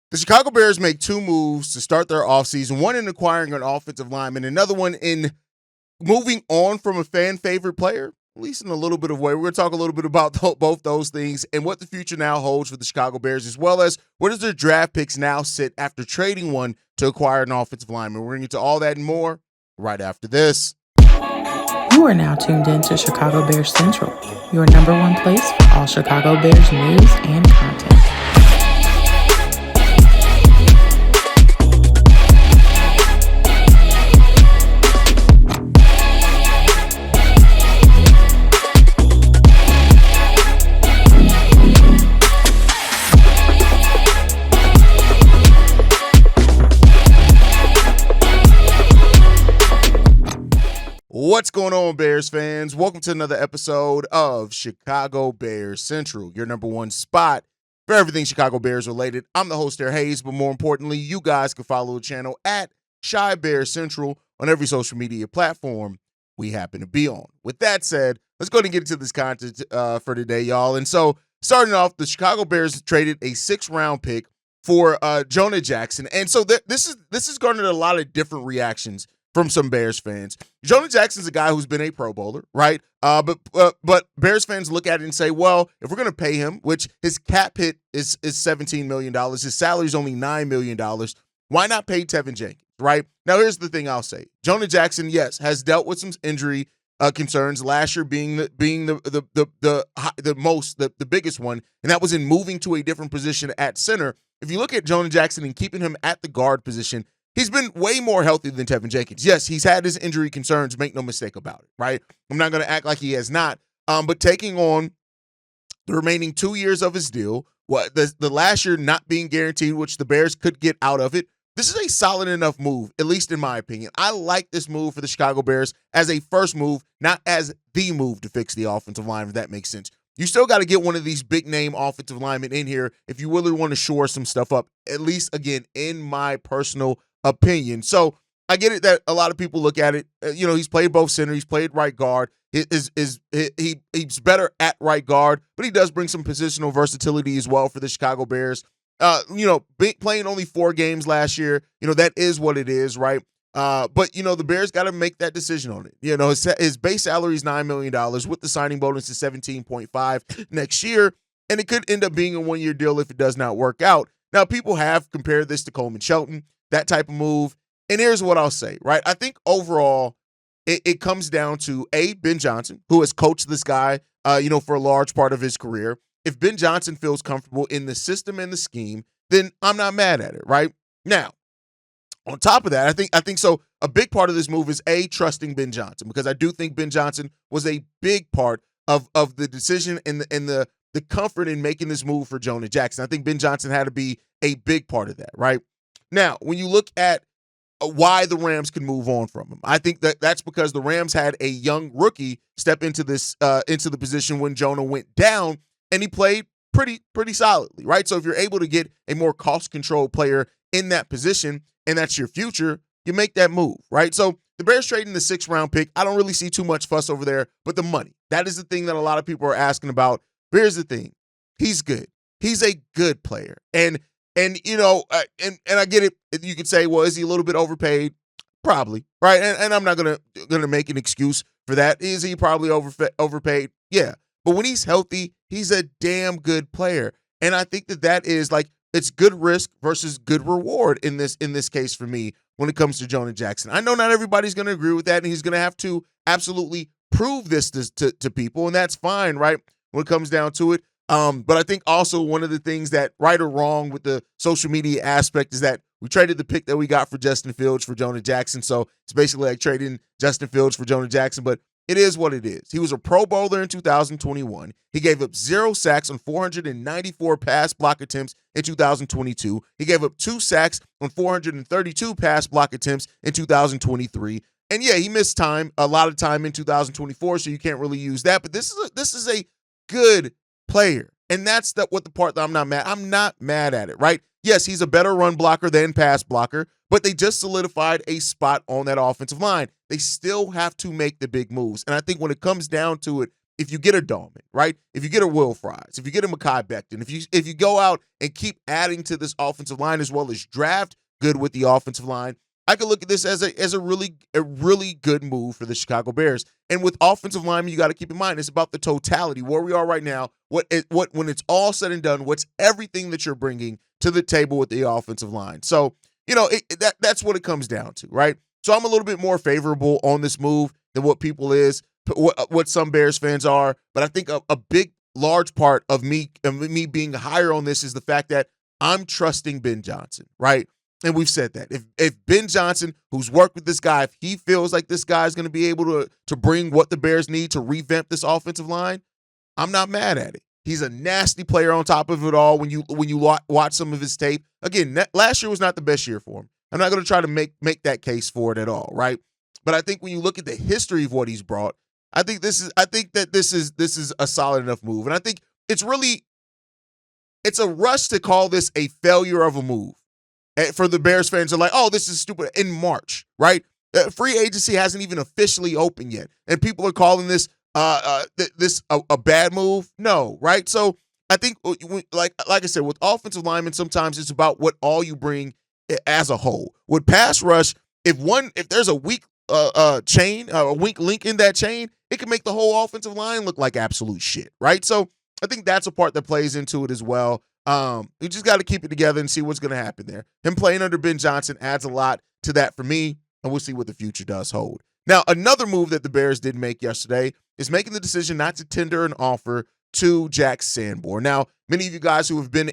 The Chicago Bears make two moves to start their offseason, one in acquiring an offensive lineman, another one in moving on from a fan favorite player, at least in a little bit of way. We're going to talk a little bit about both those things and what the future now holds for the Chicago Bears, as well as where does their draft picks now sit after trading one to acquire an offensive lineman. We're going to get to all that and more right after this. You are now tuned in to Chicago Bears Central, your number one place for all Chicago Bears news and content. What's going on, Bears fans? Welcome to another episode of Chicago Bears Central, your number one spot for everything Chicago Bears related. I'm the host there, Hayes, but more importantly, you guys can follow the channel at Chi Bears Central on every social media platform we happen to be on. With that said, let's go ahead and get into this content for today, y'all. And so, starting off, the Chicago Bears traded a 6th-round pick for Jonah Jackson, and so this has garnered a lot of different reactions from some Bears fans. Jonah Jackson's a guy who's been a Pro Bowler, right? But Bears fans look at it and say, well, if we're going to pay him, which his cap hit is $17 million, his salary is only $9 million, why not pay Tevin Jenkins, right? Now, here's the thing I'll say. Jonah Jackson, yes, has dealt with some injury concerns, last year being the biggest one, and that was in moving to a different position at center. If you look at Jonah Jackson and keeping him at the guard position, he's been way more healthy than Tevin Jenkins. Yes, he's had his injury concerns, make no mistake about it, right? I'm not going to act like he has not. But taking on the remaining 2 years of his deal, the last year not being guaranteed, which the Bears could get out of it, this is a solid enough move, at least in my opinion. I like this move for the Chicago Bears as a first move, not as the move to fix the offensive line, if that makes sense. You still got to get one of these big-name offensive linemen in here if you really want to shore some stuff up, at least, again, in my personal opinion. So I get it that a lot of people look at it. He's played both center. He's played right guard. He's better at right guard, but he does bring some positional versatility as well for the Chicago Bears. Playing only 4 games last year, that is what it is, right? But the Bears got to make that decision on it. His base salary is $9 million with the signing bonus is 17.5 next year, and it could end up being a 1-year deal if it does not work out. Now, people have compared this to Coleman Shelton, that type of move. And here's what I'll say, right? I think overall it comes down to Ben Johnson, who has coached this guy, for a large part of his career. If Ben Johnson feels comfortable in the system and the scheme, then I'm not mad at it, right? Now, on top of that, I think so. A big part of this move is trusting Ben Johnson, because I do think Ben Johnson was a big part of the decision and the comfort in making this move for Jonah Jackson. I think Ben Johnson had to be a big part of that, right? Now, when you look at why the Rams can move on from him, I think that's because the Rams had a young rookie step into the position when Jonah went down, and he played pretty solidly, right? So if you're able to get a more cost-controlled player in that position, and that's your future, you make that move, right? So the Bears trading the 6th-round pick, I don't really see too much fuss over there, but the money, that is the thing that a lot of people are asking about. Here's the thing. He's good. He's a good player. And I get it. You could say, well, is he a little bit overpaid? Probably, right? And I'm not gonna make an excuse for that. Is he probably overpaid? Yeah. But when he's healthy, he's a damn good player. And I think that is like, it's good risk versus good reward in this case for me when it comes to Jonah Jackson. I know not everybody's going to agree with that, and he's going to have to absolutely prove this to people, and that's fine, right, when it comes down to it. But I think also one of the things that, right or wrong with the social media aspect, is that we traded the pick that we got for Justin Fields for Jonah Jackson. So it's basically like trading Justin Fields for Jonah Jackson, but it is what it is. He was a Pro Bowler in 2021. He gave up 0 sacks on 494 pass block attempts in 2022. He gave up 2 sacks on 432 pass block attempts in 2023. And yeah, he missed a lot of time in 2024, so you can't really use that. But this is a good player. And that's what the part that I'm not mad at it, right? Yes, he's a better run blocker than pass blocker, but they just solidified a spot on that offensive line. They still have to make the big moves. And I think when it comes down to it, if you get a Dahlman, right? If you get a Will Fries, if you get a Mekhi Becton, if you go out and keep adding to this offensive line as well as draft good with the offensive line, I could look at this as a really good move for the Chicago Bears. And with offensive linemen, you got to keep in mind it's about the totality where we are right now. What when it's all said and done, what's everything that you're bringing to the table with the offensive line? So that's what it comes down to, right? So I'm a little bit more favorable on this move than what what some Bears fans are. But I think a big, large part of me being higher on this is the fact that I'm trusting Ben Johnson, right? And we've said that. If Ben Johnson, who's worked with this guy, if he feels like this guy is going to be able to bring what the Bears need to revamp this offensive line, I'm not mad at it. He's a nasty player on top of it all when you watch some of his tape. Again, last year was not the best year for him. I'm not going to try to make that case for it at all, right? But I think when you look at the history of what he's brought, I think that this is a solid enough move. And I think it's a rush to call this a failure of a move. For the Bears fans are like, oh, this is stupid in March, right? Free agency hasn't even officially opened yet. And people are calling this a bad move. No, right? So I think, like I said, with offensive linemen, sometimes it's about what all you bring as a whole. With pass rush, if there's a weak chain, a weak link in that chain, it can make the whole offensive line look like absolute shit, right? So I think that's a part that plays into it as well. You just got to keep it together and see what's going to happen there. Him playing under Ben Johnson adds a lot to that for me, and we'll see what the future does hold. Now, another move that the Bears did make yesterday is making the decision not to tender an offer to Jack Sanborn. Now, many of you guys who have been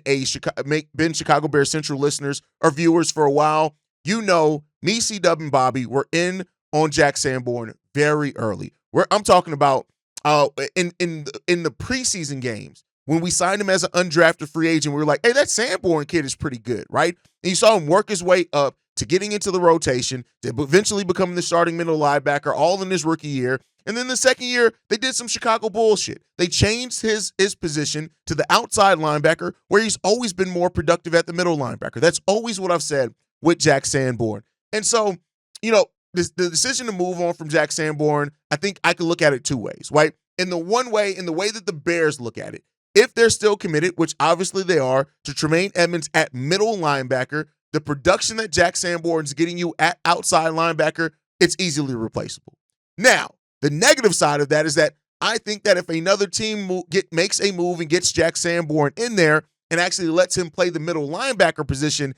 Chicago Bears Central listeners or viewers for a while, you know me, C-Dub, and Bobby were in on Jack Sanborn very early. I'm talking about in the preseason games. When we signed him as an undrafted free agent, we were like, hey, that Sanborn kid is pretty good, right? And you saw him work his way up to getting into the rotation, to eventually becoming the starting middle linebacker, all in his rookie year. And then the second year, they did some Chicago bullshit. They changed his position to the outside linebacker, where he's always been more productive at the middle linebacker. That's always what I've said with Jack Sanborn. And so, the decision to move on from Jack Sanborn, I think I could look at it two ways, right? In the way that the Bears look at it, if they're still committed, which obviously they are, to Tremaine Edmonds at middle linebacker, the production that Jack Sanborn's getting you at outside linebacker, it's easily replaceable. Now, the negative side of that is that I think that if another team makes a move and gets Jack Sanborn in there and actually lets him play the middle linebacker position,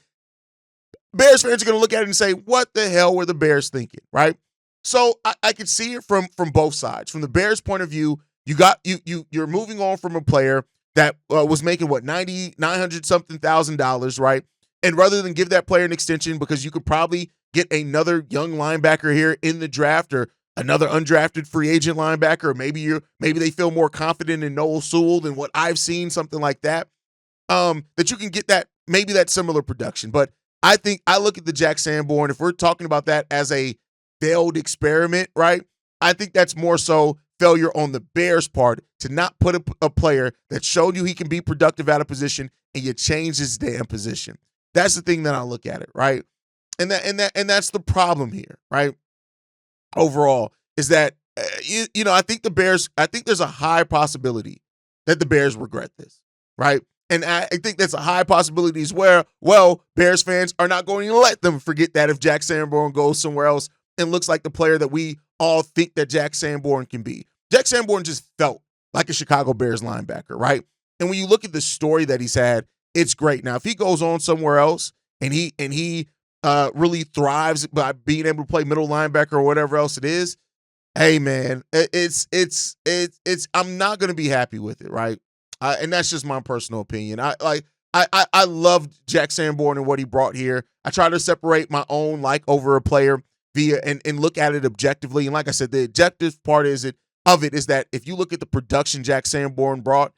Bears fans are going to look at it and say, what the hell were the Bears thinking, right? So I can see it from both sides. From the Bears' point of view, you're moving on from a player that was making $900,000, right? And rather than give that player an extension because you could probably get another young linebacker here in the draft or another undrafted free agent linebacker, or maybe they feel more confident in Noel Sewell than what I've seen, something like that, that you can get that similar production. But I think I look at the Jack Sanborn, if we're talking about that as a failed experiment, right? I think that's more so failure on the Bears' part to not put a player that showed you he can be productive at a position and you change his damn position. That's the thing that I look at it, right? And that's the problem here, right? Overall, is that I think there's a high possibility that the Bears regret this, right? And I think that's a high possibility as well, Bears fans are not going to let them forget that if Jack Sanborn goes somewhere else and looks like the player that we all think that Jack Sanborn can be. Jack Sanborn just felt like a Chicago Bears linebacker, right? And when you look at the story that he's had, it's great. Now, if he goes on somewhere else and he really thrives by being able to play middle linebacker or whatever else it is, hey man, it's I'm not going to be happy with it, right? And that's just my personal opinion. I loved Jack Sanborn and what he brought here. I try to separate my own over a player and look at it objectively. And like I said, the objective part of it is that if you look at the production Jack Sanborn brought,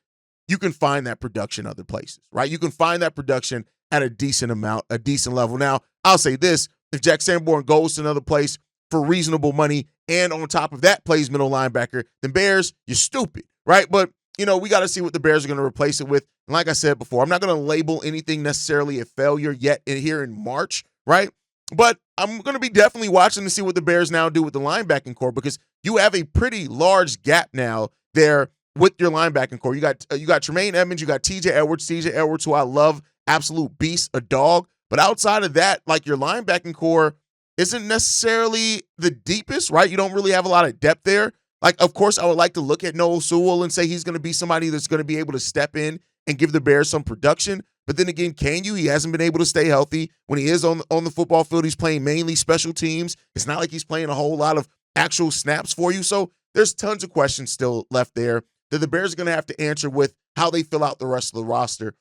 you can find that production other places, right? You can find that production at a decent level. Now, I'll say this, if Jack Sanborn goes to another place for reasonable money and on top of that plays middle linebacker, then Bears, you're stupid, right? But, we got to see what the Bears are going to replace it with. And like I said before, I'm not going to label anything necessarily a failure yet here in March, right? But I'm going to be definitely watching to see what the Bears now do with the linebacking core, because you have a pretty large gap now there with your linebacking core. You got Tremaine Edmonds, you got TJ Edwards, who I love, absolute beast, a dog. But outside of that, like your linebacking core isn't necessarily the deepest, right? You don't really have a lot of depth there. Like, of course, I would like to look at Noah Sewell and say he's going to be somebody that's going to be able to step in and give the Bears some production. But then again, can you? He hasn't been able to stay healthy. When he is on the football field, he's playing mainly special teams. It's not like he's playing a whole lot of actual snaps for you. So there's tons of questions still left there that the Bears are going to have to answer with how they fill out the rest of the roster.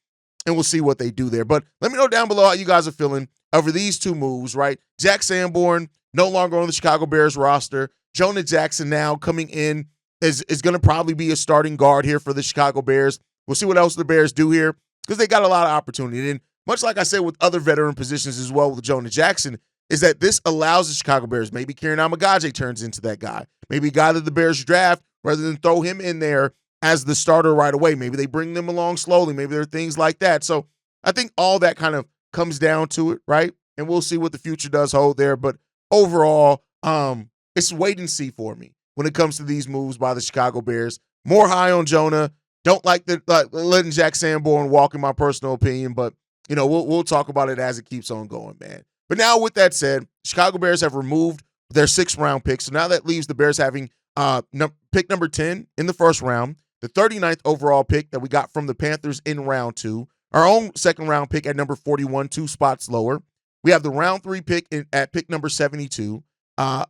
And we'll see what they do there. But let me know down below how you guys are feeling over these two moves, right? Jack Sanborn, no longer on the Chicago Bears roster. Jonah Jackson now coming in is going to probably be a starting guard here for the Chicago Bears. We'll see what else the Bears do here because they got a lot of opportunity. And much like I said with other veteran positions as well with Jonah Jackson, is that this allows the Chicago Bears, maybe Kieran Amagaje turns into that guy. Maybe a guy that the Bears draft rather than throw him in there as the starter right away. Maybe they bring them along slowly. Maybe there are things like that. So I think all that kind of comes down to it, right? And we'll see what the future does hold there. But overall, it's wait and see for me when it comes to these moves by the Chicago Bears. More high on Jonah. Don't like letting Jack Sanborn walk, in my personal opinion, but we'll talk about it as it keeps on going, man. But now with that said, Chicago Bears have removed their 6th round pick. So now that leaves the Bears having pick number 10 in the 1st round, the 39th overall pick that we got from the Panthers in round 2, our own 2nd round pick at number 41, 2 spots lower. We have the round 3 pick at pick number 72, the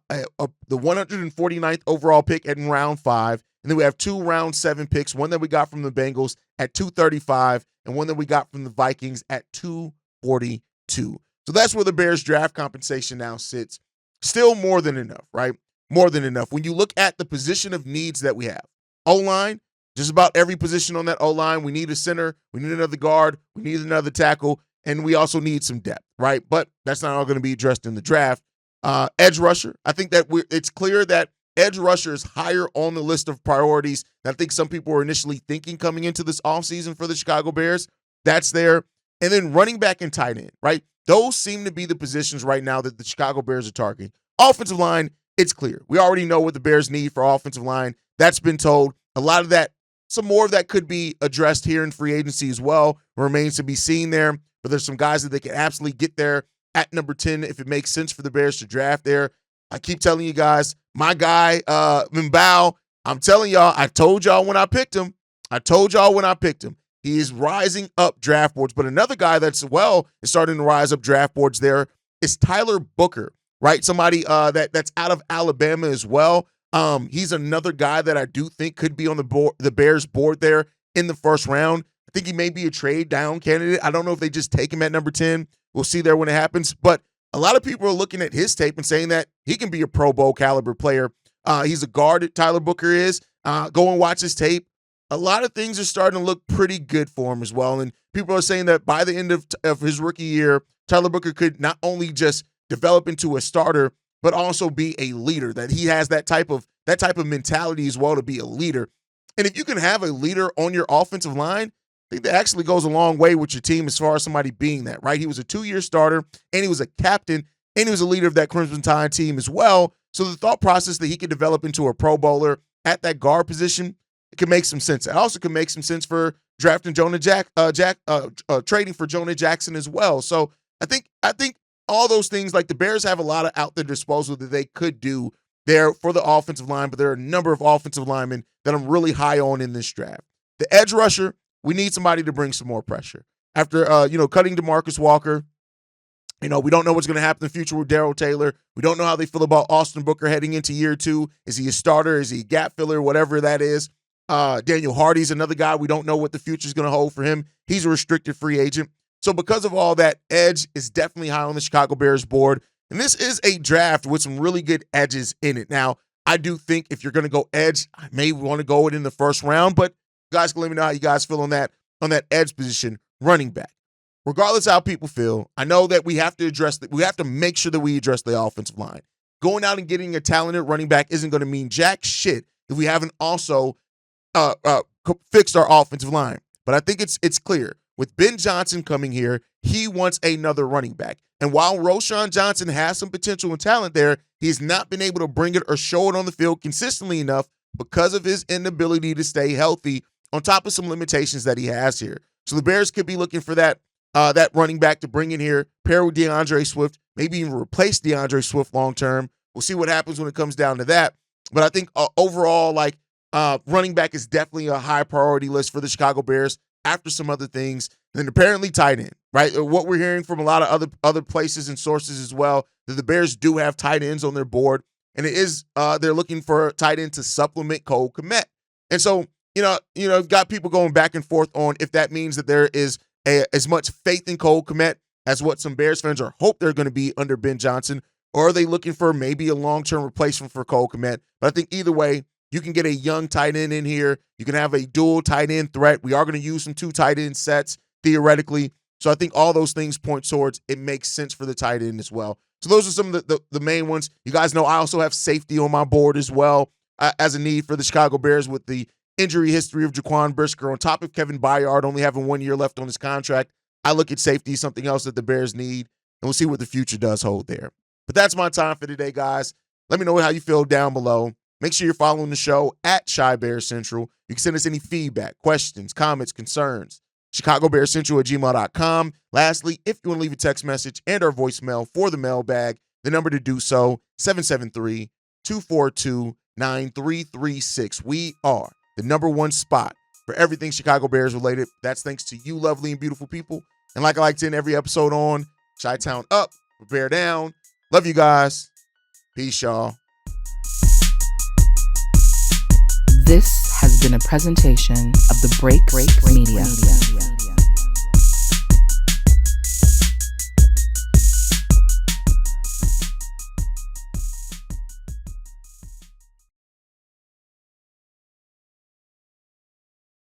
149th overall pick in round 5, and then we have 2 round 7 picks, one that we got from the Bengals at 235 and one that we got from the Vikings at 242. So that's where the Bears draft compensation now sits. Still more than enough, right? More than enough. When you look at the position of needs that we have, O-line, just about every position on that O-line, we need a center, we need another guard, we need another tackle, and we also need some depth, right? But that's not all going to be addressed in the draft. Edge rusher, I think that it's clear that edge rusher is higher on the list of priorities than I think some people were initially thinking coming into this offseason for the Chicago Bears. That's there. And then running back and tight end, right? Those seem to be the positions right now that the Chicago Bears are targeting. Offensive line, it's clear. We already know what the Bears need for offensive line. That's been told. A lot of that, some more of that could be addressed here in free agency as well. Remains to be seen there. But there's some guys that they can absolutely get there at number 10 if it makes sense for the Bears to draft there. I keep telling you guys, my guy, Mbao, I'm telling y'all, I told y'all when I picked him. He is rising up draft boards. But another guy that's is starting to rise up draft boards there is Tyler Booker, right? Somebody that's out of Alabama as well. He's another guy that I do think could be on the Bears board there in the 1st round. I think he may be a trade down candidate. I don't know if they just take him at number 10. We'll see there when it happens. But a lot of people are looking at his tape and saying that he can be a Pro Bowl caliber player. He's a guard, Tyler Booker is. Go and watch his tape. A lot of things are starting to look pretty good for him as well. And people are saying that by the end of his rookie year, Tyler Booker could not only just develop into a starter, but also be a leader, that he has that type of mentality as well to be a leader. And if you can have a leader on your offensive line, I think that actually goes a long way with your team as far as somebody being that, right? He was a 2-year starter, and he was a captain, and he was a leader of that Crimson Tide team as well. So the thought process that he could develop into a Pro Bowler at that guard position, it can make some sense. It also can make some sense for drafting trading for Jonah Jackson as well. So I think all those things, like the Bears have a lot of out their disposal that they could do there for the offensive line, but there are a number of offensive linemen that I'm really high on in this draft. The edge rusher, we need somebody to bring some more pressure. After, cutting DeMarcus Walker, we don't know what's going to happen in the future with Darrell Taylor. We don't know how they feel about Austin Booker heading into year 2. Is he a starter? Is he a gap filler? Whatever that is. Daniel Hardy's another guy. We don't know what the future is going to hold for him. He's a restricted free agent. So because of all that, edge is definitely high on the Chicago Bears board. And this is a draft with some really good edges in it. Now, I do think if you're going to go edge, I may want to go it in the 1st round, but you guys can let me know how you guys feel on that edge position, running back. Regardless of how people feel, I know that we have to address that. We have to make sure that we address the offensive line. Going out and getting a talented running back isn't going to mean jack shit if we haven't also fixed our offensive line. But I think it's clear. With Ben Johnson coming here, he wants another running back. And while Roschon Johnson has some potential and talent there, he's not been able to bring it or show it on the field consistently enough because of his inability to stay healthy, on top of some limitations that he has here. So the Bears could be looking for that running back to bring in here, pair with DeAndre Swift, maybe even replace DeAndre Swift long term. We'll see what happens when it comes down to that. But I think overall, running back is definitely a high priority list for the Chicago Bears after some other things. And then apparently tight end, right? What we're hearing from a lot of other places and sources as well, that the Bears do have tight ends on their board. And it is they're looking for a tight end to supplement Cole Kmet. And so, you've got people going back and forth on if that means that there is as much faith in Cole Kmet as what some Bears fans hope they're going to be under Ben Johnson, or are they looking for maybe a long-term replacement for Cole Kmet? But I think either way, you can get a young tight end in here. You can have a dual tight end threat. We are going to use some 2 tight end sets theoretically. So I think all those things point towards it makes sense for the tight end as well. So those are some of the main ones. You guys know I also have safety on my board as well as a need for the Chicago Bears with the injury history of Jaquan Brisker on top of Kevin Byard only having 1 year left on his contract. I look at safety as something else that the Bears need, and we'll see what the future does hold there. But that's my time for today, guys. Let me know how you feel down below. Make sure you're following the show at Chi Bears Central. You can send us any feedback, questions, comments, concerns. ChicagoBearsCentral@gmail.com. Lastly, if you want to leave a text message and our voicemail for the mailbag, the number to do so, 773-242-9336. We are the #1 spot for everything Chicago Bears related. That's thanks to you lovely and beautiful people. And like I like to end every episode on, Chi-Town up, Bear down. Love you guys. Peace, y'all. This has been a presentation of the Break Media.